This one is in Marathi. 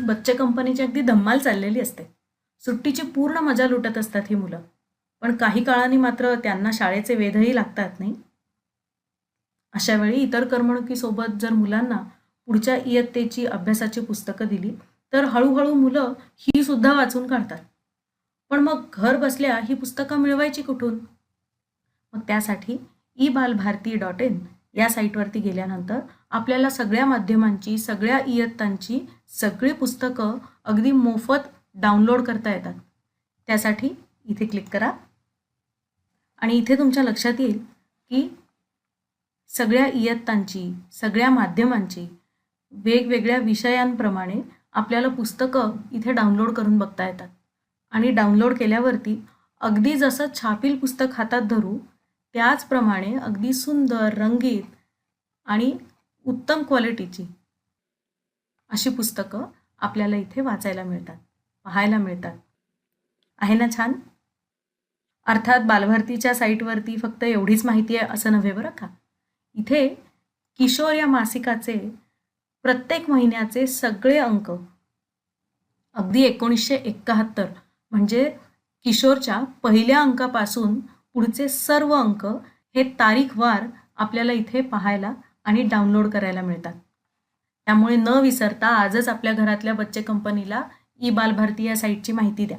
आज बच्चे कंपनीची अगदी धम्माल चाललेली असते. सुट्टीची पूर्ण मजा लुटत असतात ही मुलं. पण काही काळाने मात्र त्यांना शाळेचे वेधही लागतात नाही. अशा वेळी इतर करमणुकीसोबत जर मुलांना पुढच्या इयत्तेची अभ्यासाची पुस्तकं दिली तर हळूहळू मुलं ही सुद्धा वाचून काढतात. पण मग घर बसल्या ही पुस्तकं मिळवायची कुठून? मग त्यासाठी ebalbharti.in या साईटवरती गेल्यानंतर आपल्याला सगळ्या माध्यमांची, सगळ्या इयत्तांची सगळी पुस्तकं अगदी मोफत डाउनलोड करता येतात. त्यासाठी इथे क्लिक करा आणि इथे तुमच्या लक्षात येईल की सगळ्या इयत्तांची, सगळ्या माध्यमांची वेगवेगळ्या विषयांप्रमाणे आपल्याला पुस्तकं इथे डाउनलोड करून बघता येतात. आणि डाउनलोड केल्यावरती अगदी जसं छापील पुस्तक हातात धरू त्याचप्रमाणे अगदी सुंदर, रंगीत आणि उत्तम क्वालिटीची अशी पुस्तकं आपल्याला इथे वाचायला मिळतात, पाहायला मिळतात. आहे ना छान? अर्थात बालभारतीच्या साईटवरती फक्त एवढीच माहिती आहे असं नव्हे बरं का. इथे किशोर या मासिकाचे प्रत्येक महिन्याचे सगळे अंक अगदी 1971 म्हणजे किशोरच्या पहिल्या अंकापासून पुढचे सर्व अंक हे तारीखवार आपल्याला इथे पाहायला आणि डाउनलोड करायला मिळतात. त्यामुळे न विसरता आजच आपल्या घरातल्या बच्चे कंपनीला बालभारती या साईटची माहिती द्या.